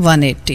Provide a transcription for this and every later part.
180।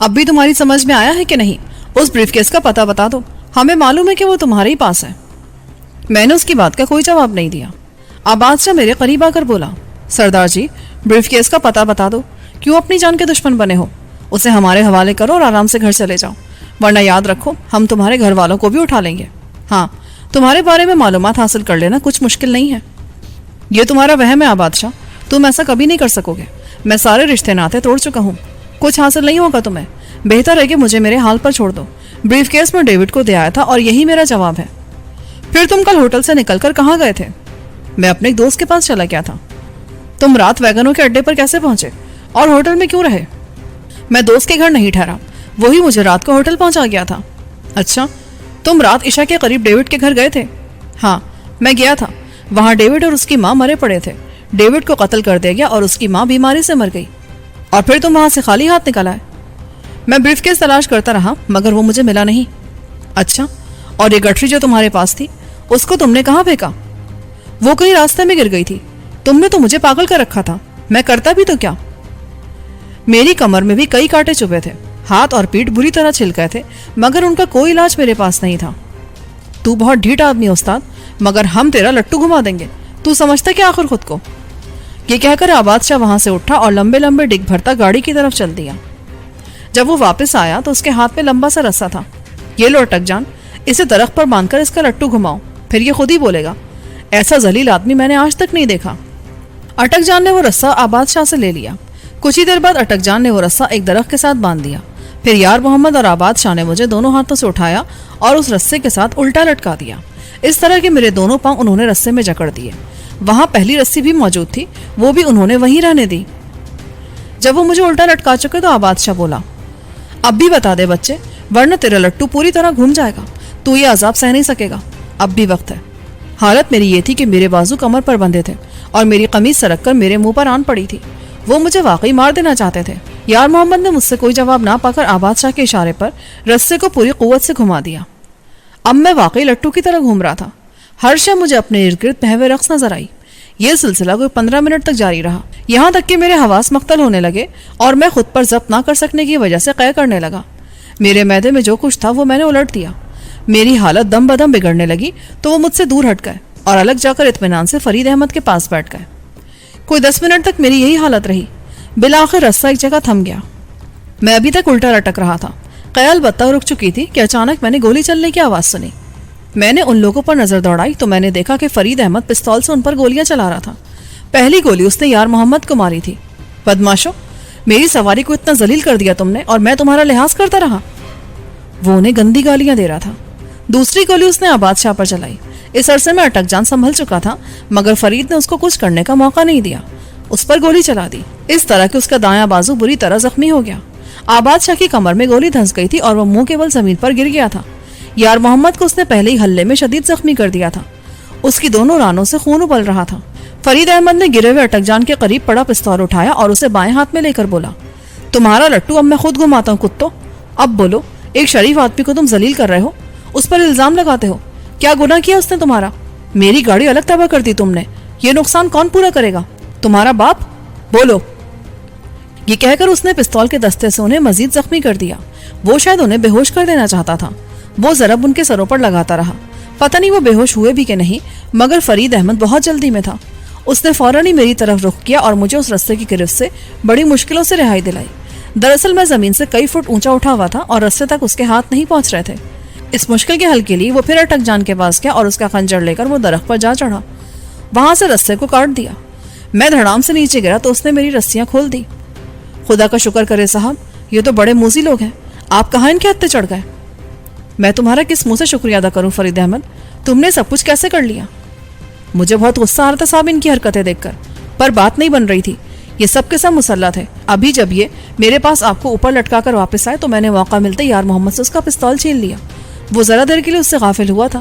اب بھی تمہاری سمجھ میں آیا ہے کہ نہیں؟ اس بریف کیس کا پتہ بتا دو، ہمیں معلوم ہے کہ وہ تمہارے ہی پاس ہے۔ میں نے اس کی بات کا کوئی جواب نہیں دیا۔ عباس شاہ میرے قریب آ کر بولا، سردار جی بریف کیس کا پتہ بتا دو، کیوں اپنی جان کے دشمن بنے ہو؟ اسے ہمارے حوالے کرو اور آرام سے گھر چلے جاؤ، ورنہ یاد رکھو ہم تمہارے گھر والوں کو بھی اٹھا لیں گے۔ ہاں، تمہارے بارے میں معلومات حاصل کر لینا کچھ مشکل نہیں ہے۔ یہ تمہارا وہم ہے عباس شاہ، تم ایسا کبھی نہیں کر سکو گے۔ میں سارے رشتے ناتے توڑ چکا ہوں، کچھ حاصل نہیں ہوگا تمہیں۔ بہتر ہے کہ مجھے میرے حال پر چھوڑ دو۔ بریف کیس میں ڈیوڈ کو دے آیا تھا اور یہی میرا جواب ہے۔ پھر تم کل ہوٹل سے نکل کر کہاں گئے تھے؟ میں اپنے ایک دوست کے پاس چلا گیا تھا۔ تم رات ویگنوں کے اڈے پر کیسے پہنچے اور ہوٹل میں کیوں رہے؟ میں دوست کے گھر نہیں ٹھہرا، وہی مجھے رات کو ہوٹل پہنچا گیا تھا۔ اچھا، تم رات عشاء کے قریب ڈیوڈ کے گھر گئے تھے؟ ہاں، میں گیا تھا۔ وہاں ڈیوڈ اور اس کی ماں مرے پڑے تھے۔ ڈیوڈ کو قتل کر دیا گیا اور اس کی ماں بیماری سے مر گئی۔ اور پھر تم وہاں سے خالی ہاتھ نکل آئے؟ میں بریف کیس تلاش کرتا رہا مگر وہ مجھے ملا نہیں۔ اچھا، اور یہ گٹھری جو تمہارے پاس تھی اس کو تم نے کہاں پھینکا؟ وہ کہیں راستے میں گر گئی تھی۔ تم نے تو مجھے پاگل کر رکھا تھا، میں کرتا بھی تو کیا؟ میری کمر میں بھی کئی کانٹے چبھے تھے، ہاتھ اور پیٹھ بری طرح چھل گئے تھے، مگر ان کا کوئی علاج میرے پاس نہیں تھا۔ تو بہت ڈھیٹ آدمی ہے استاد، مگر ہم تیرا لٹو گھما دیں گے، تو سمجھتا کیا آخر خود کو؟ یہ کہہ کر عباس شاہ وہاں سے اٹھا اور لمبے لمبے ڈگ بھرتا گاڑی کی طرف چل دیا۔ جب وہ واپس آیا تو اس کے ہاتھ میں لمبا سا رسا تھا۔ یہ لو اٹک جان، اسے درخت پر باندھ کر اس کا لٹو گھماؤ، پھر یہ خود ہی بولے گا۔ ایسا ذلیل آدمی میں نے آج تک نہیں دیکھا۔ اٹک جان نے وہ رسا عباس شاہ سے لے لیا۔ کچھ ہی دیر بعد اٹک جان نے وہ رسا ایک درخت کے ساتھ باندھ دیا۔ پھر یار محمد اور عباس شاہ نے مجھے دونوں ہاتھوں سے اٹھایا اور اس رسے کے ساتھ الٹا لٹکا دیا، اس طرح کہ میرے دونوں پاؤں انہوں نے رسے میں جکڑ دیے۔ وہاں پہلی رسی بھی موجود تھی، وہ بھی انہوں نے وہیں رہنے دی۔ جب وہ مجھے الٹا لٹکا چکے تو عباس شاہ بولا، اب بھی بتا دے بچے، ورنہ تیرا لٹو پوری طرح گھوم جائے گا، تو یہ عذاب سہ نہیں سکے گا۔ اب بھی وقت ہے۔ حالت میری یہ تھی کہ میرے بازو کمر پر بندھے تھے اور میری قمیض سرک کر میرے منہ پر آن پڑی تھی۔ وہ مجھے واقعی مار دینا چاہتے تھے۔ یار محمد نے مجھ سے کوئی جواب نہ پا کر عباس شاہ کے اشارے پر رسے کو پوری قوت سے گھما دیا۔ اب میں واقعی لٹو کی طرح گھوم رہا تھا۔ ہر شے مجھے اپنے ارد گرد بہوے رقص نظر آئی۔ یہ سلسلہ کوئی 15 منٹ تک جاری رہا، یہاں تک کہ میرے حواس مختل ہونے لگے اور میں خود پر ضبط نہ کر سکنے کی وجہ سے قے کرنے لگا۔ میرے معدے میں جو کچھ تھا وہ میں نے الٹ دیا۔ میری حالت دم بدم بگڑنے لگی تو وہ مجھ سے دور ہٹ گئے اور الگ جا کر اطمینان سے فرید احمد کے پاس بیٹھ گئے۔ کوئی 10 منٹ تک میری یہی حالت رہی۔ بالآخر رسہ ایک جگہ تھم گیا۔ میں ابھی تک الٹا لٹک رہا تھا۔ قیال بتہ رک چکی تھی کہ اچانک میں نے گولی چلنے کی آواز سنی۔ میں نے ان لوگوں پر نظر دوڑائی تو میں نے دیکھا کہ فرید احمد پستول سے ان پر گولیاں چلا رہا تھا۔ پہلی گولی اس نے یار محمد کو ماری تھی۔ بدماشو، میری سواری کو اتنا ذلیل کر دیا تم نے اور میں تمہارا لحاظ کرتا رہا۔ وہ انہیں گندی گالیاں دے رہا تھا۔ دوسری گولی اس نے عباس شاہ پر چلائی۔ اس عرصے میں اٹک جان سنبھل چکا تھا مگر فرید نے اس کو کچھ کرنے کا موقع نہیں دیا، اس پر گولی چلا دی، اس طرح کہ اس کا دایاں بازو بری طرح زخمی ہو گیا۔ عباس شاہ کی کمر میں گولی دھنس گئی تھی اور وہ منہ کے بل زمین پر گر گیا تھا۔ یار محمد کو اس نے پہلے ہی حلے میں شدید زخمی کر دیا تھا، اس کی دونوں رانوں سے خون ابل رہا تھا۔ فرید احمد نے گرے ہوئے اٹک جان کے قریب پڑا پستول اٹھایا اور اسے بائیں ہاتھ میں لے کر بولا، تمہارا لٹو اب میں خود گھماتا ہوں کتو، اب بولو، ایک شریف آدمی کو تم ذلیل کر رہے ہو، اس پر الزام لگاتے ہو، کیا گناہ کیا اس نے تمہارا؟ میری گاڑی الگ تباہ کر دی تم نے، یہ نقصان کون پورا کرے گا؟ تمہارا باپ؟ بولو۔ یہ کہہ کر اس نے پستول کے دستے سے انہیں مزید زخمی کر دیا۔ وہ شاید انہیں بے ہوش کر دینا چاہتا تھا۔ وہ ضرب ان کے سروں پر لگاتا رہا، پتہ نہیں وہ بے ہوش ہوئے بھی کہ نہیں، مگر فرید احمد بہت جلدی میں تھا۔ اس نے فوراً ہی میری طرف رخ کیا اور مجھے اس رستے کی گرفت سے بڑی مشکلوں سے رہائی دلائی۔ دراصل میں زمین سے کئی فٹ اونچا اٹھا ہوا تھا اور رستے تک اس کے ہاتھ نہیں پہنچ رہے تھے۔ اس مشکل کے حل کے لیے وہ پھر اٹک جان کے پاس گیا اور اس کا خنجر لے کر وہ درخت پر جا چڑھا، وہاں سے رسے کو کاٹ دیا۔ میں دھڑام سے نیچے گرا تو اس نے میری رسیاں کھول دی۔ خدا کا شکر کرے صاحب، یہ تو بڑے موذی لوگ ہیں، آپ کہاں ان کے ہتھے چڑھ گئے؟ میں تمہارا کس منہ سے شکریہ ادا کروں فرید احمد، تم نے سب کچھ کیسے کر لیا؟ مجھے بہت غصہ آ رہا تھا صاحب ان کی حرکتیں دیکھ کر، پر بات نہیں بن رہی تھی۔ یہ سب کے سب مسلح تھے۔ ابھی جب یہ میرے پاس آپ کو اوپر لٹکا کر واپس آئے تو میں نے موقع ملتے یار محمد سے اس کا پستول چھین لیا۔ وہ ذرا دیر کے لیے اس سے غافل ہوا تھا۔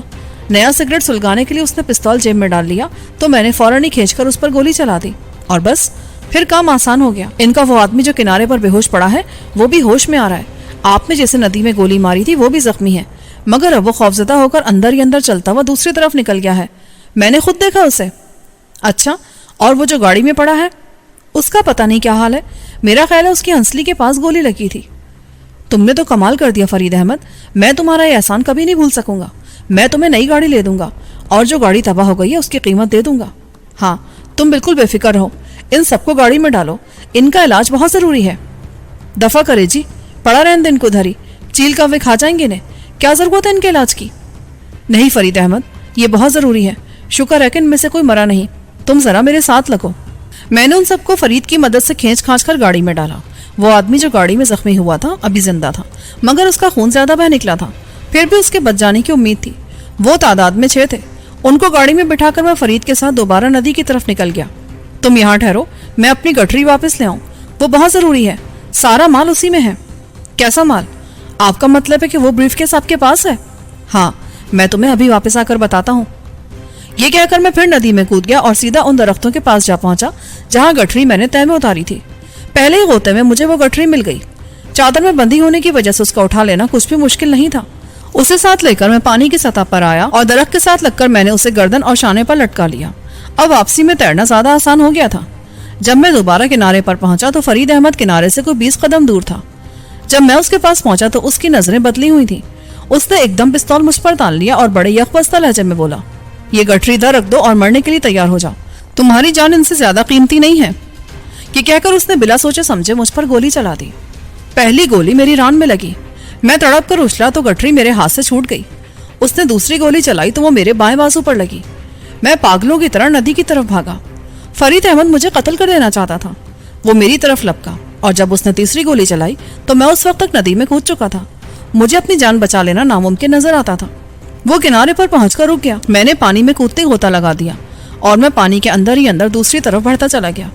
نیا سگریٹ سلگانے کے لیے اس نے پستول جیب میں ڈال لیا تو میں نے فوراً ہی کھینچ کر اس پر گولی چلا دی اور بس پھر کام آسان ہو گیا۔ ان کا وہ آدمی جو کنارے پر بے ہوش پڑا ہے وہ بھی ہوش میں آ رہا ہے۔ آپ نے جیسے ندی میں گولی ماری تھی وہ بھی زخمی ہے، مگر اب وہ خوفزدہ ہو کر اندر ہی اندر چلتا ہوا دوسری طرف نکل گیا ہے، میں نے خود دیکھا اسے۔ اچھا، اور وہ جو گاڑی میں پڑا ہے اس کا پتہ نہیں کیا حال ہے، میرا خیال ہے اس کی ہنسلی کے پاس گولی لگی تھی۔ تم نے تو کمال کر دیا فرید احمد, میں تمہارا یہ احسان کبھی نہیں بھول سکوں گا. میں تمہیں نئی گاڑی لے دوں گا اور جو گاڑی تباہ ہو گئی ہے اس کی قیمت دے دوں گا. ہاں تم بالکل بے فکر رہو, ان سب کو گاڑی میں ڈالو, ان کا علاج بہت ضروری ہے. دفع کرے جی, پڑا رہن دن کو دھری, چیل کوے کھا جائیں گے نے, کیا ضرورت ہے ان کے علاج کی؟ نہیں فرید احمد, یہ بہت ضروری ہے. شکر ہے کہ ان میں سے کوئی مرا نہیں. تم ذرا میرے ساتھ لگو. میں نے ان سب کو فرید کی مدد سے کھینچ کھانچ کر گاڑی میں ڈالا. وہ آدمی جو گاڑی میں زخمی ہوا تھا ابھی زندہ تھا, مگر اس کا خون زیادہ بہ نکلا تھا. پھر بھی اس کے بچ جانے کی امید تھی. وہ تعداد میں 6 تھے. ان کو گاڑی میں بٹھا کر میں فرید کے ساتھ دوبارہ ندی کی طرف نکل گیا. تم یہاں ٹھہرو, میں اپنی گٹھری واپس لے آؤں, وہ بہت ضروری ہے. سارا مال اسی میں ہے. کیسا مال؟ آپ کا مطلب ہے کہ وہ بریف کیس آپ کے پاس ہے؟ ہاں, میں تمہیں ابھی واپس آ کر بتاتا ہوں. یہ کہہ کر میں پھر ندی میں کود گیا اور سیدھا ان درختوں کے پاس جا پہنچا جہاں گٹھری میں نے تہ میں اتاری تھی. پہلے ہی غوطے میں مجھے وہ گٹھری مل گئی. چادر میں بندھی ہونے کی وجہ سے اس کا اٹھا لینا کچھ بھی مشکل نہیں تھا. اسے ساتھ لے کر میں پانی کی سطح پر آیا اور درخت کے ساتھ لگ کر میں نے اسے گردن اور شانے پر لٹکا لیا. اب واپسی میں تیرنا زیادہ آسان ہو گیا تھا. جب میں دوبارہ کنارے پر پہنچا تو فرید احمد کنارے سے کوئی 20 قدم دور تھا. جب میں اس کے پاس پہنچا تو اس کی نظریں بدلی ہوئی تھیں. اس نے ایک دم پستول مجھ پر تان لیا اور بڑے یکبستہ لہجے میں بولا, یہ گٹھری ادھر رکھ دو اور مرنے کے لیے تیار ہو جاؤ. تمہاری جان ان سے زیادہ قیمتی نہیں ہے. یہ کہہ کر اس نے بلا سوچے سمجھے مجھ پر گولی چلا دی. پہلی گولی میری ران میں لگی. میں تڑپ کر اچھلا تو گٹھری میرے ہاتھ سے چھوٹ گئی. اس نے دوسری گولی چلائی تو وہ میرے بائیں بازو پر لگی. میں پاگلوں کی طرح ندی کی طرف بھاگا. فرید احمد مجھے قتل کر دینا چاہتا تھا. وہ میری طرف لپکا اور جب اس نے تیسری گولی چلائی تو میں اس وقت تک ندی میں کود چکا تھا. مجھے اپنی جان بچا لینا ناممکن نظر آتا تھا. وہ کنارے پر پہنچ کر رک گیا. میں نے پانی میں کودتے غوطہ لگا دیا اور میں پانی کے اندر ہی اندر دوسری طرف بڑھتا چلا گیا.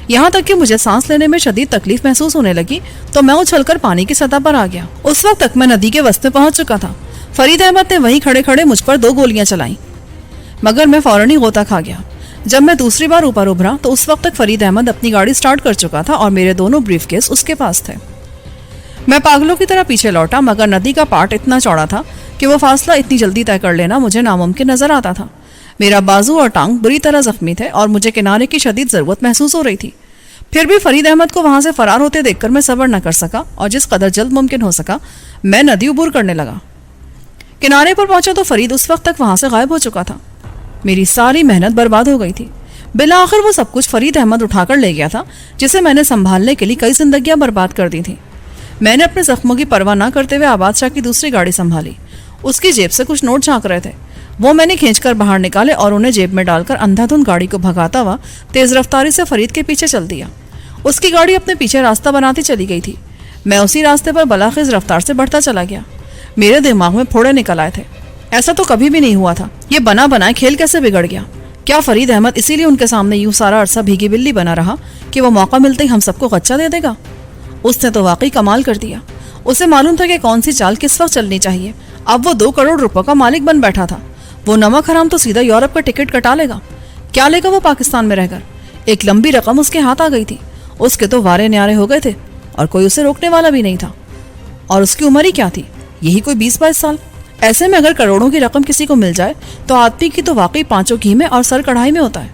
یہاں تک کہ مجھے سانس لینے میں شدید تکلیف محسوس ہونے لگی تو میں اچھل کر پانی کی سطح پر آ گیا. اس وقت تک میں ندی کے وسط میں پہنچ چکا تھا. فرید احمد نے وہیں کھڑے کھڑے مجھ پر 2 گولیاں چلائیں, مگر میں فوراً ہی غوطہ کھا گیا. جب میں دوسری بار اوپر ابھرا تو اس وقت تک فرید احمد اپنی گاڑی سٹارٹ کر چکا تھا اور میرے دونوں بریف کیس اس کے پاس تھے. میں پاگلوں کی طرح پیچھے لوٹا, مگر ندی کا پارٹ اتنا چوڑا تھا کہ وہ فاصلہ اتنی جلدی طے کر لینا مجھے ناممکن نظر آتا تھا. میرا بازو اور ٹانگ بری طرح زخمی تھے اور مجھے کنارے کی شدید ضرورت محسوس ہو رہی تھی. پھر بھی فرید احمد کو وہاں سے فرار ہوتے دیکھ کر میں صبر نہ کر سکا اور جس قدر جلد ممکن ہو سکا میں ندی عبور کرنے لگا. کنارے پر پہنچا تو فرید اس وقت تک وہاں سے غائب ہو چکا تھا. میری ساری محنت برباد ہو گئی تھی. بالآخر وہ سب کچھ فرید احمد اٹھا کر لے گیا تھا جسے میں نے سنبھالنے کے لیے کئی زندگیاں برباد کر دی تھیں. میں نے اپنے زخموں کی پرواہ نہ کرتے ہوئے آباد شاہ کی دوسری گاڑی سنبھالی. اس کی جیب سے کچھ نوٹ جھانک رہے تھے. وہ میں نے کھینچ کر باہر نکالے اور انہیں جیب میں ڈال کر اندھا دھند گاڑی کو بھگاتا ہوا تیز رفتاری سے فرید کے پیچھے چل دیا. اس کی گاڑی اپنے پیچھے راستہ بناتی چلی گئی تھی. میں اسی راستے پر بلاخیز رفتار سے بڑھتا چلا گیا. میرے دماغ میں پھوڑے نکل آئے تھے. ایسا تو کبھی بھی نہیں ہوا تھا. یہ بنا بنائے کھیل کیسے بگڑ گیا؟ کیا فرید احمد اسی لیے ان کے سامنے یوں سارا عرصہ بھیگی بلی بنا رہا کہ وہ موقع ملتے ہی ہم سب کو غچہ دے دے گا؟ اس نے تو واقعی کمال کر دیا. اسے معلوم تھا کہ کون سی چال کس وقت چلنی چاہیے. اب وہ 2 کروڑ روپے کا مالک بن بیٹھا تھا. وہ نمک حرام تو سیدھا یورپ کا ٹکٹ کٹا لے گا. کیا لے گا وہ پاکستان میں رہ کر؟ ایک لمبی رقم اس کے ہاتھ آ گئی تھی. اس کے تو وارے نیارے ہو گئے تھے اور کوئی اسے روکنے والا بھی نہیں تھا. اور اس کی عمر ہی کیا تھی؟ یہی کوئی 20-22 سال. ایسے میں اگر کروڑوں کی رقم کسی کو مل جائے تو آدمی کی تو واقعی 5 گھی میں اور سر کڑھائی میں ہوتا ہے.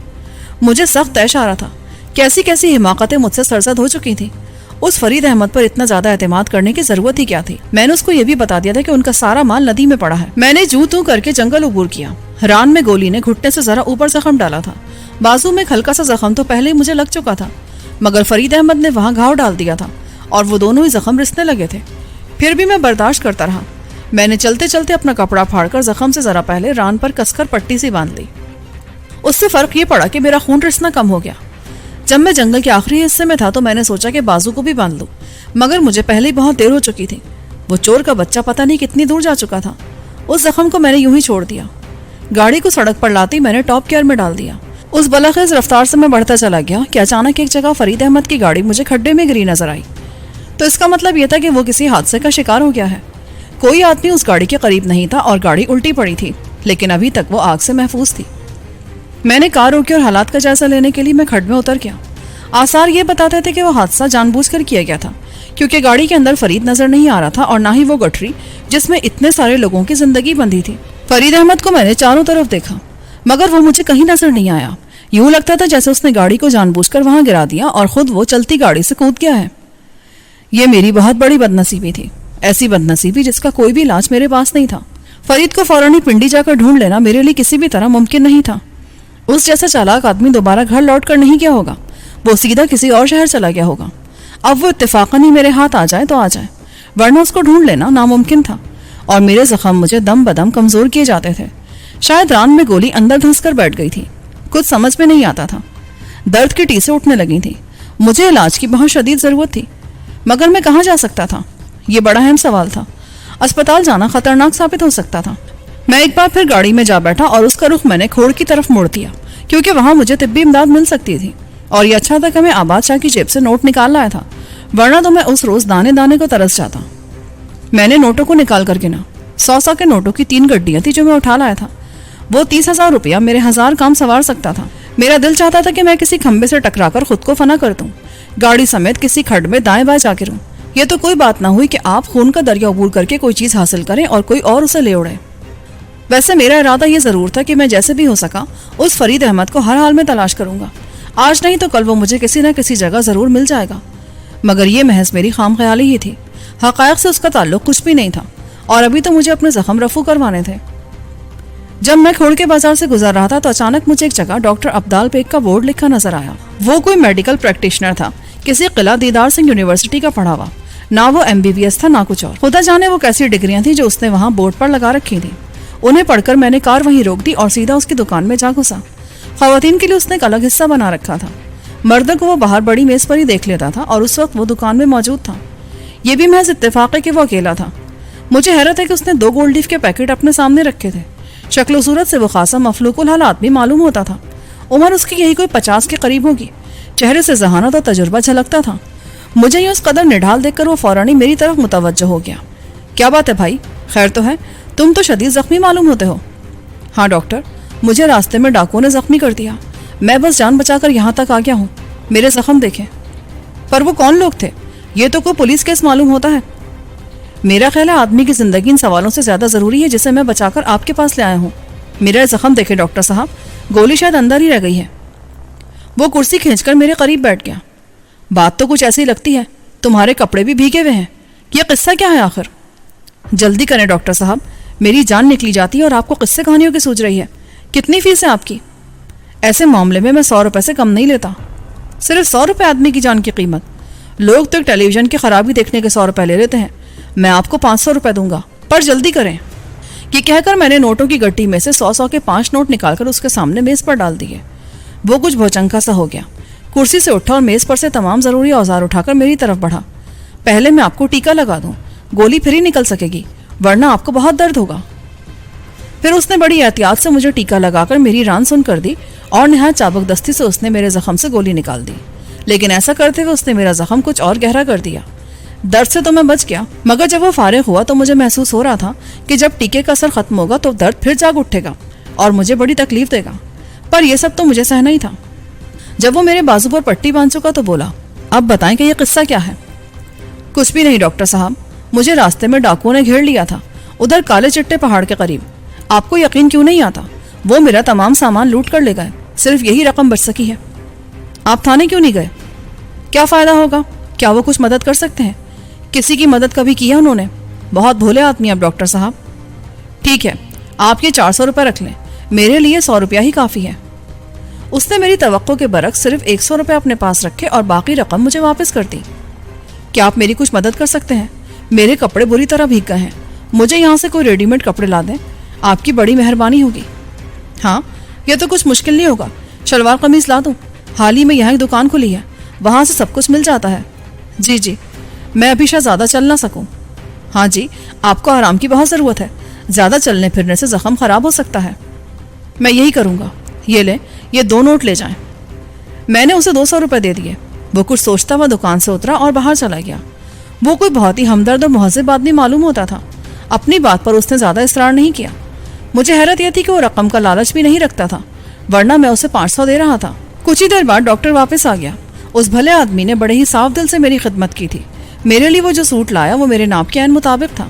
مجھے سخت طیش آ رہا تھا. کیسی کیسی حماقتیں مجھ سے سرزد ہو چکی تھیں. اس فرید احمد پر اتنا زیادہ اعتماد کرنے کی ضرورت ہی کیا تھی؟ میں نے اس کو یہ بھی بتا دیا تھا کہ ان کا سارا مال ندی میں پڑا ہے. میں نے جوں توں کر کے جنگل عبور کیا. ران میں گولی نے گھٹنے سے ذرا اوپر زخم ڈالا تھا. بازو میں ہلکا سا زخم تو پہلے ہی مجھے لگ چکا تھا, مگر فرید احمد نے وہاں گھاؤ ڈال دیا تھا اور وہ دونوں ہی زخم رسنے لگے تھے. پھر بھی میں برداشت کرتا رہا. میں نے چلتے چلتے اپنا کپڑا پھاڑ کر زخم سے ذرا پہلے ران پر کس کر پٹی سی باندھ لی. اس سے فرق یہ پڑا کہ میرا خون رسنا کم ہو گیا. جب میں جنگل کے آخری حصے میں تھا تو میں نے سوچا کہ بازو کو بھی باندھ لوں, مگر مجھے پہلے ہی بہت دیر ہو چکی تھی. وہ چور کا بچہ پتہ نہیں کتنی دور جا چکا تھا. اس زخم کو میں نے یوں ہی چھوڑ دیا. گاڑی کو سڑک پر لاتی میں نے ٹاپ گیئر میں ڈال دیا. اس بلاخیز رفتار سے میں بڑھتا چلا گیا کہ اچانک ایک جگہ فرید احمد کی گاڑی مجھے کھڈے میں گری نظر آئی. تو اس کا مطلب یہ تھا کہ وہ کسی حادثے کا شکار ہو گیا ہے. کوئی آدمی اس گاڑی کے قریب نہیں تھا اور گاڑی الٹی پڑی تھی, لیکن ابھی تک وہ آگ سے محفوظ تھی. میں نے کار روکی اور حالات کا جائزہ لینے کے لیے میں کھڈ میں اتر گیا. آثار یہ بتاتے تھے کہ وہ حادثہ جان بوجھ کر کیا گیا تھا, کیونکہ گاڑی کے اندر فرید نظر نہیں آ رہا تھا اور نہ ہی وہ گٹھری جس میں اتنے سارے لوگوں کی زندگی بندھی تھی. فرید احمد کو میں نے چاروں طرف دیکھا, مگر وہ مجھے کہیں نظر نہیں آیا. یوں لگتا تھا جیسے اس نے گاڑی کو جان بوجھ کر وہاں گرا دیا اور خود وہ چلتی گاڑی سے کود گیا ہے. یہ میری بہت بڑی بدنصیبی تھی. ایسی بدنصیبی جس کا کوئی بھی علاج میرے پاس نہیں تھا۔ فرید کو فوراً ہی پنڈی جا کر ڈھونڈ لینا میرے لیے کسی بھی طرح ممکن نہیں تھا۔ اس جیسا چالاک آدمی دوبارہ گھر لوٹ کر نہیں گیا ہوگا، وہ سیدھا کسی اور شہر چلا گیا ہوگا۔ اب وہ اتفاقاً ہی میرے ہاتھ آ جائے تو آ جائے، ورنہ اس کو ڈھونڈ لینا ناممکن تھا، اور میرے زخم مجھے دم بدم کمزور کیے جاتے تھے۔ شاید ران میں گولی اندر دھنس کر بیٹھ گئی تھی، کچھ سمجھ میں نہیں آتا تھا۔ درد کی ٹیسیں اٹھنے لگی تھی، مجھے علاج کی بہت شدید ضرورت تھی، مگر میں کہاں جا سکتا تھا؟ یہ بڑا اہم سوال تھا۔ اسپتال جانا خطرناک ثابت ہو سکتا تھا۔ میں ایک بار پھر گاڑی میں جا بیٹھا اور اس کا رخ میں نے کھوڑ کی طرف موڑ دیا، کیونکہ وہاں مجھے طبی امداد مل سکتی تھی، اور یہ اچھا تھا کہ میں آباد شاہ کی جیب سے نوٹ نکال لایا تھا، ورنہ تو میں اس روز دانے دانے کو ترس جاتا۔ میں نے نوٹوں کو نکال کر گنا، 100 کے نوٹوں کی 3 گڈیاں تھی جو میں اٹھا لایا تھا۔ وہ 30,000 روپیہ میرے 1000 کام سنوار سکتا تھا۔ میرا دل چاہتا تھا کہ میں کسی کھمبے سے ٹکرا کر خود کو فنا کر دوں، گاڑی سمیت کسی کھڈ میں دائیں بائیں جا گروں۔ یہ تو کوئی بات نہ ہوئی کہ آپ خون کا دریا عبور کر کے کوئی چیز حاصل کریں اور کوئی اور اسے لے اڑے۔ ویسے میرا ارادہ یہ ضرور تھا کہ میں جیسے بھی ہو سکا اس فرید احمد کو ہر حال میں تلاش کروں گا، آج نہیں تو کل وہ مجھے کسی نہ کسی جگہ ضرور مل جائے گا۔ مگر یہ محض میری خام خیالی ہی تھی، حقائق سے اس کا تعلق کچھ بھی نہیں تھا، اور ابھی تو مجھے اپنے زخم رفو کروانے تھے۔ جب میں کھوڑ کے بازار سے گزر رہا تھا تو اچانک مجھے ایک جگہ ڈاکٹر عبدال بیگ کا بورڈ لکھا نظر آیا۔ وہ کوئی میڈیکل پریکٹیشنر تھا، کسی قلعہ دیدار سنگھ یونیورسٹی کا پڑھا ہوا، نہ وہ MBBS تھا نہ کچھ اور۔ خدا جانے وہ کیسی ڈگریاں تھیں جو اس نے وہاں بورڈ پر لگا رکھی تھیں۔ انہیں پڑھ کر میں نے کار وہیں روک دی اور سیدھا اس کی دکان میں جا گھسا۔ خواتین کے لیے اس نے ایک الگ حصہ بنا رکھا تھا، مردوں کو وہ باہر بڑی میز پر ہی دیکھ لیتا تھا، اور اس وقت وہ دکان میں موجود تھا۔ یہ بھی محض اتفاق ہے کہ وہ اکیلا تھا۔ مجھے حیرت ہے کہ اس نے 2 گولڈ لیف کے پیکٹ اپنے سامنے رکھے تھے۔ شکل و صورت سے وہ خاصا مفلوق الحال آدمی معلوم ہوتا تھا۔ عمر اس کی یہی کوئی 50 کے قریب ہوگی، چہرے سے ذہانت اور تجربہ جھلکتا تھا۔ مجھے یہ اس قدر نڈھال دیکھ کر وہ فوراً ہی میری طرف متوجہ ہو گیا۔ کیا بات ہے بھائی، خیر تو ہے؟ تم تو شدید زخمی معلوم ہوتے ہو۔ ہاں ڈاکٹر، مجھے راستے میں ڈاکوؤں نے زخمی کر دیا، میں بس جان بچا کر یہاں تک آ گیا ہوں، میرے زخم دیکھیں۔ پر وہ کون لوگ تھے؟ یہ تو کوئی پولیس کیس معلوم ہوتا ہے۔ میرا خیال ہے آدمی کی زندگی ان سوالوں سے زیادہ ضروری ہے جسے میں بچا کر آپ کے پاس لے آیا ہوں۔ میرا زخم دیکھے ڈاکٹر صاحب، گولی شاید اندر ہی رہ گئی ہے۔ وہ کرسی کھینچ کر میرے قریب بیٹھ گیا۔ بات تو کچھ ایسی لگتی ہے، تمہارے کپڑے بھی بھیگے ہوئے ہیں، یہ قصہ کیا ہے آخر؟ جلدی کریں ڈاکٹر صاحب، میری جان نکلی جاتی ہے اور آپ کو قصے کہانیوں کی سوچ رہی ہے۔ کتنی فیس ہے آپ کی؟ ایسے معاملے میں 100 روپے سے کم نہیں لیتا۔ صرف 100 روپے آدمی کی جان کی قیمت؟ لوگ تو ایک ٹیلی ویژن کی خرابی دیکھنے کے 100 روپے لے لیتے ہیں، میں آپ کو 500 روپے دوں گا، پر جلدی کریں۔ یہ کہہ کر میں نے نوٹوں کی گٹی میں سے 100 کے 5 نوٹ نکال کر اس کے سامنے میز پر ڈال دیے۔ وہ کچھ بھوچنکا سا ہو گیا، کرسی سے اٹھا اور میز پر سے تمام ضروری اوزار اٹھا کر میری طرف بڑھا۔ پہلے میں آپ کو ٹیکا لگا دوں، گولی پھر ہی نکل سکے گی، ورنہ آپ کو بہت درد ہوگا۔ پھر اس نے بڑی احتیاط سے مجھے ٹیکا لگا کر میری ران سن کر دی، اور نہایت چابک دستی سے اس نے میرے زخم سے گولی نکال دی، لیکن ایسا کرتے ہوئے اس نے میرا زخم کچھ اور گہرا کر دیا۔ درد سے تو میں بچ گیا، مگر جب وہ فارغ ہوا تو مجھے محسوس ہو رہا تھا کہ جب ٹیکے کا اثر ختم ہوگا تو درد پھر جاگ اٹھے گا اور مجھے بڑی تکلیف دے گا، پر یہ سب تو مجھے سہنا ہی تھا۔ جب وہ میرے بازو پر پٹی باندھ چکا تو بولا، اب بتائیں کہ یہ قصہ کیا ہے؟ کچھ بھی نہیں ڈاکٹر صاحب، مجھے راستے میں ڈاکوؤں نے گھیر لیا تھا، ادھر کالے چٹے پہاڑ کے قریب۔ آپ کو یقین کیوں نہیں آتا؟ وہ میرا تمام سامان لوٹ کر لے گئے، صرف یہی رقم بچ سکی ہے۔ آپ تھانے کیوں نہیں گئے؟ کیا فائدہ ہوگا؟ کیا وہ کچھ مدد کر سکتے ہیں؟ کسی کی مدد کبھی کی ہے انہوں نے؟ بہت بھولے آدمی اب ڈاکٹر صاحب۔ ٹھیک ہے، آپ یہ 400 روپے رکھ لیں، میرے لیے 100 روپیہ ہی کافی ہے۔ اس نے میری توقع کے برعکس صرف 100 روپے اپنے پاس رکھے اور باقی رقم مجھے واپس کر دی۔ کیا آپ میری کچھ مدد کر سکتے ہیں؟ میرے کپڑے بری طرح بھیگ گئے ہیں، مجھے یہاں سے کوئی ریڈی میڈ کپڑے لا دیں، آپ کی بڑی مہربانی ہوگی۔ ہاں، یہ تو کچھ مشکل نہیں ہوگا، شلوار قمیض لا دوں، حال ہی میں یہاں ایک دکان کھلی ہے، وہاں سے سب کچھ مل جاتا ہے۔ جی، میں ابھی شاید زیادہ چل نہ سکوں۔ ہاں جی، آپ کو آرام کی بہت ضرورت ہے، زیادہ چلنے پھرنے سے زخم خراب ہو سکتا ہے۔ میں یہی کروں گا، یہ لیں، یہ 2 نوٹ لے جائیں۔ میں نے اسے 200 روپے دے دیے۔ وہ کچھ سوچتا ہوا دکان سے اترا اور باہر چلا گیا۔ وہ کوئی بہت ہی ہمدرد اور مہذب آدمی معلوم ہوتا تھا، اپنی بات پر اس نے زیادہ اصرار نہیں کیا۔ مجھے حیرت یہ تھی کہ وہ رقم کا لالچ بھی نہیں رکھتا تھا، ورنہ میں اسے 500 دے رہا تھا۔ کچھ ہی دیر بعد ڈاکٹر واپس آ گیا۔ اس بھلے آدمی نے بڑے ہی صاف دل سے میری خدمت کی تھی۔ میرے لیے وہ جو سوٹ لایا وہ میرے ناپ کے عین مطابق تھا۔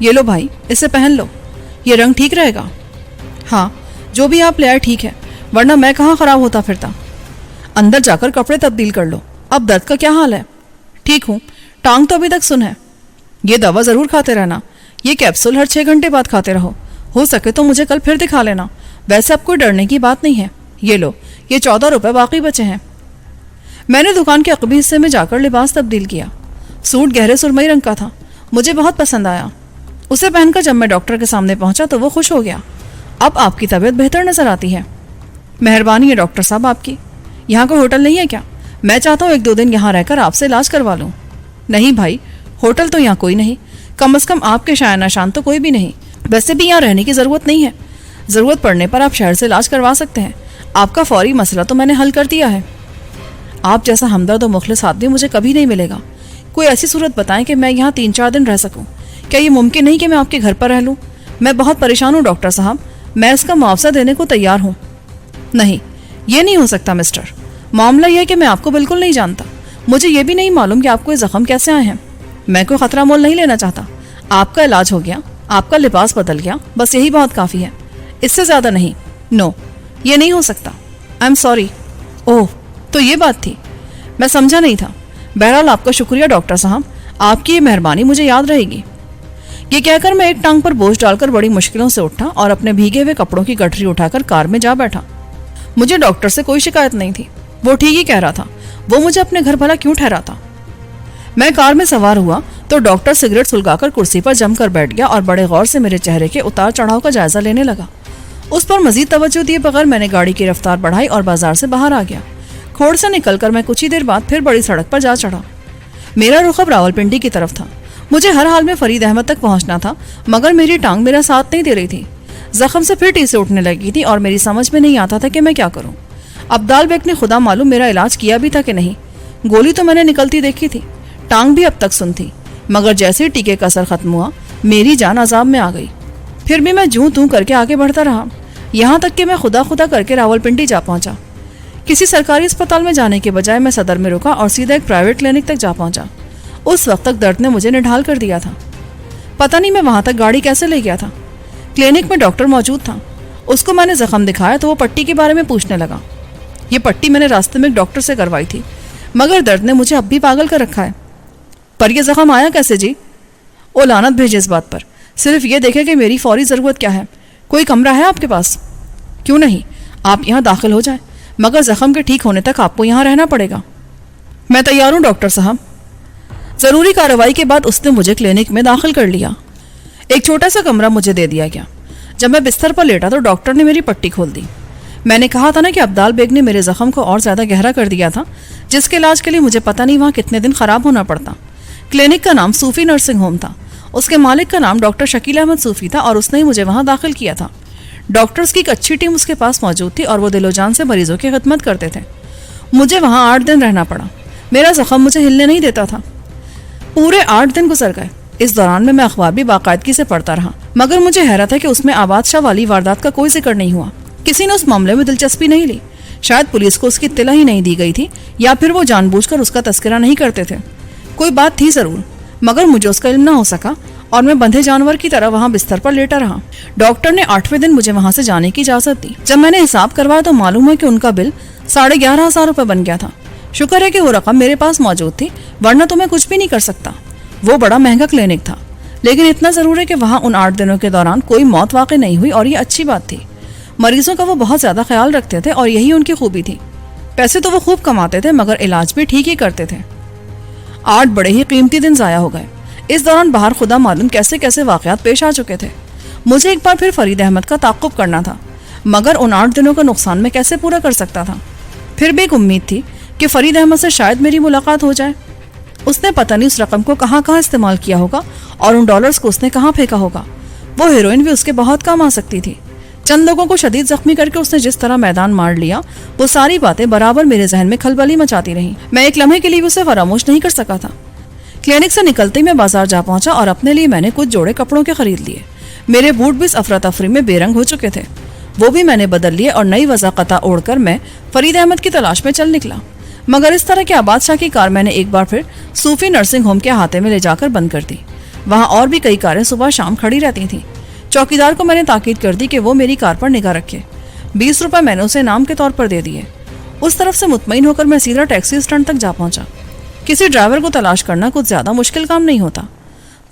یہ لو بھائی، اسے پہن لو، یہ رنگ ٹھیک رہے گا؟ ہاں، جو بھی آپ لے آئے ٹھیک ہے، ورنہ میں کہاں خراب ہوتا پھرتا۔ اندر جا کر کپڑے تبدیل کر لو۔ اب درد کا کیا حال ہے؟ ٹھیک ہوں، ٹانگ تو ابھی تک سن ہے۔ یہ دوا ضرور کھاتے رہنا, یہ کیپسول ہر 6 گھنٹے بعد کھاتے رہو, ہو سکے تو مجھے کل پھر دکھا لینا. ویسے اب کوئی ڈرنے کی بات نہیں ہے. یہ لو, یہ 14 روپے باقی بچے ہیں. میں نے دکان کے عقبی حصے میں جا کر لباس تبدیل کیا. سوٹ گہرے سرمئی رنگ کا تھا, مجھے بہت پسند آیا. اسے پہن کر جب میں ڈاکٹر کے سامنے پہنچا تو وہ خوش ہو گیا. اب آپ کی طبیعت بہتر نظر آتی ہے. مہربانی ہے ڈاکٹر صاحب آپ کی. یہاں کوئی ہوٹل نہیں ہے کیا؟ میں چاہتا ہوں 1-2 دن یہاں رہ کر آپ سے علاج کروا لوں. نہیں بھائی, ہوٹل تو یہاں کوئی نہیں, کم از کم آپ کے شایان نشان تو کوئی بھی نہیں. ویسے بھی یہاں رہنے کی ضرورت نہیں ہے. ضرورت پڑنے پر آپ شہر سے علاج کروا سکتے ہیں. آپ کا فوری مسئلہ تو میں نے حل کر دیا ہے. آپ جیسا ہمدرد و مخلص آدمی مجھے کبھی نہیں ملے گا. کوئی ایسی صورت بتائیں کہ میں یہاں 3-4 دن رہ سکوں. کیا یہ ممکن نہیں کہ میں آپ کے گھر پر رہ لوں؟ میں بہت پریشان ہوں ڈاکٹر صاحب, میں اس کا معاوضہ دینے کو تیار ہوں. نہیں, یہ نہیں ہو سکتا مسٹر. معاملہ یہ ہے کہ میں آپ کو بالکل نہیں جانتا. مجھے یہ بھی نہیں معلوم کہ آپ کو یہ زخم کیسے آئے ہیں. میں کوئی خطرہ مول نہیں لینا چاہتا. آپ کا علاج ہو گیا, آپ کا لباس بدل گیا, بس یہی بہت کافی ہے. اس سے زیادہ نہیں. نو, یہ نہیں ہو سکتا. I am sorry. اوہ, تو یہ بات تھی, میں سمجھا نہیں تھا. بہرحال آپ کا شکریہ ڈاکٹر صاحب, آپ کی یہ مہربانی مجھے یاد رہے گی. یہ کہہ کر میں ایک ٹانگ پر بوجھ ڈال کر بڑی مشکلوں سے اٹھا اور اپنے بھیگے ہوئے کپڑوں کی گٹھری اٹھا کر کار میں جا بیٹھا. مجھے ڈاکٹر سے کوئی شکایت نہیں تھی. وہ ٹھیک ہی کہہ رہا تھا. وہ مجھے اپنے گھر بھلا کیوں ٹھہراتا؟ میں کار میں سوار ہوا تو ڈاکٹر سگریٹ سلگا کر کرسی پر جم کر بیٹھ گیا اور بڑے غور سے میرے چہرے کے اتار چڑھاؤ کا جائزہ لینے لگا. اس پر مزید توجہ دیے بغیر میں نے گاڑی کی رفتار بڑھائی اور بازار سے باہر آ گیا. کھوڑ سے نکل کر میں کچھ ہی دیر بعد پھر بڑی سڑک پر جا چڑھا. میرا رخ اب راولپنڈی کی طرف تھا. مجھے ہر حال میں فرید احمد تک پہنچنا تھا, مگر میری ٹانگ میرا ساتھ نہیں دے رہی تھی. زخم سے پھر ٹیسے اٹھنے لگی تھی اور میری سمجھ میں نہیں آتا تھا کہ میں کیا کروں. عبدال بیگ نے خدا معلوم میرا علاج کیا بھی تھا کہ نہیں. گولی تو میں نے نکلتی دیکھی تھی, ٹانگ بھی اب تک سن تھی, مگر جیسے ہی ٹیکے کا اثر ختم ہوا میری جان عذاب میں آ گئی. پھر بھی میں جوں توں کر کے آگے بڑھتا رہا, یہاں تک کہ میں خدا کر کے راولپنڈی جا پہنچا. کسی سرکاری اسپتال میں جانے کے بجائے میں صدر میں رکا اور سیدھا ایک پرائیویٹ کلینک تک جا پہنچا. اس وقت تک درد نے مجھے نڈھال کر دیا تھا. پتہ نہیں میں وہاں تک گاڑی کیسے لے گیا تھا. کلینک میں ڈاکٹر موجود تھا. اس کو میں نے زخم دکھایا تو وہ پٹی کے بارے میں پوچھنے لگا. یہ پٹی میں نے راستے میں ایک ڈاکٹر سے کروائی تھی, مگر درد نے مجھے اب بھی پاگل کر رکھا ہے. پر یہ زخم آیا کیسے جی؟ او لعنت بھیجے اس بات پر. صرف یہ دیکھے کہ میری فوری ضرورت کیا ہے. کوئی کمرہ ہے آپ کے پاس؟ کیوں نہیں, آپ یہاں داخل ہو جائیں, مگر زخم کے ٹھیک ہونے تک آپ کو یہاں رہنا پڑے گا. میں تیار ہوں ڈاکٹر صاحب. ضروری کارروائی کے بعد اس نے مجھے کلینک میں داخل کر لیا. ایک چھوٹا سا کمرہ مجھے دے دیا گیا. جب میں بستر پر لیٹا تو ڈاکٹر نے میری پٹی کھول دی. میں نے کہا تھا نا کہ عبدال بیگ نے میرے زخم کو اور زیادہ گہرا کر دیا تھا, جس کے علاج کے لیے مجھے پتہ نہیں وہاں کتنے دن خراب ہونا پڑتا. کلینک کا نام صوفی نرسنگ ہوم تھا. اس کے مالک کا نام ڈاکٹر شکیل احمد صوفی تھا اور اس نے ہی مجھے وہاں داخل کیا تھا. ڈاکٹرز کی ایک اچھی ٹیم اس کے پاس موجود تھی اور وہ دل و جان سے مریضوں کی خدمت کرتے تھے. مجھے وہاں 8 دن رہنا پڑا. میرا زخم مجھے ہلنے نہیں دیتا تھا. پورے 8 دن گزر گئے. اس دوران میں اخبار بھی باقاعدگی سے پڑھتا رہا, مگر مجھے حیرت ہے کہ اس میں آباد شاہ والی واردات کا کوئی ذکر نہیں ہوا. کسی نے اس معاملے میں دلچسپی نہیں لی. شاید پولیس کو اس کی اطلاع ہی نہیں دی گئی تھی, یا پھر وہ جان بوجھ کر اس کا تذکرہ نہیں کرتے تھے. کوئی بات تھی ضرور, مگر مجھے اس کا علم نہ ہو سکا اور میں بندھے جانور کی طرح وہاں بستر پر لیٹا رہا. ڈاکٹر نے 8ویں دن مجھے وہاں سے جانے کی اجازت دی. جب میں نے حساب کروایا تو معلوم ہے کہ ان کا بل 11,500 روپے بن گیا تھا. شکر ہے کہ وہ رقم میرے پاس موجود تھی, ورنہ تو میں کچھ بھی نہیں کر سکتا. وہ بڑا مہنگا کلینک تھا, لیکن اتنا ضرور ہے کہ وہاں ان 8 دنوں کے دوران کوئی موت واقع نہیں ہوئی, اور یہ اچھی بات تھی. مریضوں کا وہ بہت زیادہ خیال رکھتے تھے اور یہی ان کی خوبی تھی. پیسے تو وہ خوب کماتے تھے, مگر علاج بھی ٹھیک ہی کرتے تھے. 8 بڑے ہی قیمتی دن ضائع ہو گئے. اس دوران باہر خدا معلوم کیسے کیسے واقعات پیش آ چکے تھے. مجھے ایک بار پھر فرید احمد کا تعاقب کرنا تھا, مگر ان 8 دنوں کا نقصان میں کیسے پورا کر سکتا تھا. پھر بھی ایک امید تھی کہ فرید احمد سے شاید میری ملاقات ہو جائے. اس نے پتہ نہیں اس رقم کو کہاں کہاں استعمال کیا ہوگا اور ان ڈالرز کو اس نے کہاں پھینکا ہوگا. وہ ہیروئن بھی اس کے بہت کام آ سکتی تھی. چند لوگوں کو شدید زخمی کر کے اس نے جس طرح میدان مار لیا, وہ ساری باتیں برابر میرے ذہن میں کھلبلی مچاتی رہیں. میں ایک لمحے کے لیے اسے فراموش نہیں کر سکا تھا. کلینک سے نکلتے ہی میں بازار جا پہنچا اور اپنے لیے میں نے کچھ جوڑے کپڑوں کے خرید لیے. میرے بوٹ بھی اس افراتفری میں بے رنگ ہو چکے تھے, وہ بھی میں نے بدل لیے اور نئی وضاقتہ اوڑھ کر میں فرید احمد کی تلاش میں چل نکلا. مگر اس طرح کے آباد شاہ کی کار میں نے ایک بار پھر صوفی نرسنگ ہوم کے احاطے میں لے جا کر بند کر دی. وہاں اور بھی کئی کاریں صبح شام کھڑی رہتی تھیں. چوکیدار کو میں نے تاکید کر دی کہ وہ میری کار پر نگاہ رکھے. 20 روپے میں نے اسے انعام کے طور پر دے دیے. اس طرف سے مطمئن ہو کر میں سیدھا ٹیکسی اسٹینڈ تک جا پہنچا. کسی ڈرائیور کو تلاش کرنا کچھ زیادہ مشکل کام نہیں ہوتا.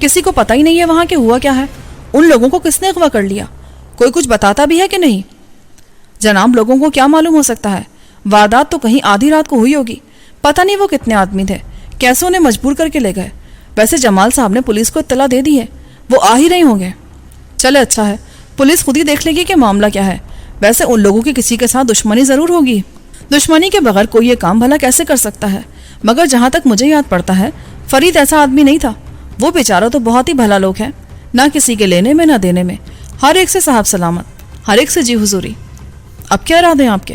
کسی کو پتہ ہی نہیں ہے وہاں کہ ہوا کیا ہے. ان لوگوں کو کس نے اغوا کر لیا؟ کوئی کچھ بتاتا بھی ہے کہ نہیں؟ جناب لوگوں کو کیا معلوم ہو سکتا ہے؟ واردات تو کہیں آدھی رات کو ہوئی ہوگی. پتہ نہیں وہ کتنے آدمی تھے، کیسے انہیں مجبور کر کے لے گئے. ویسے جمال صاحب نے پولیس کو اطلاع دے دی ہے، وہ آ ہی رہے ہوں گے. چلے اچھا ہے، پولیس خود ہی دیکھ لے گی کہ معاملہ کیا ہے. ویسے ان لوگوں کی کسی کے ساتھ دشمنی ضرور ہوگی. دشمنی کے بغیر کوئی یہ کام بھلا کیسے کر سکتا ہے؟ مگر جہاں تک مجھے یاد پڑتا ہے فرید ایسا آدمی نہیں تھا. وہ بیچارہ تو بہت ہی بھلا لوگ ہے، نہ کسی کے لینے میں نہ دینے میں، ہر ایک سے صاحب سلامت، ہر ایک سے جی حضوری. اب کیا ارادے ہیں آپ کے؟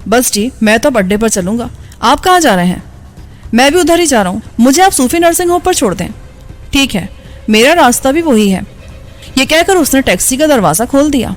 بس جی میں تو اب اڈے پر چلوں گا. آپ کہاں جا رہے ہیں؟ میں بھی ادھر ہی جا رہا ہوں. مجھے آپ صوفی نرسنگ ہوم پر چھوڑ دیں. ٹھیک ہے، میرا راستہ بھی وہی ہے. یہ کہہ کر اس نے ٹیکسی کا دروازہ کھول دیا.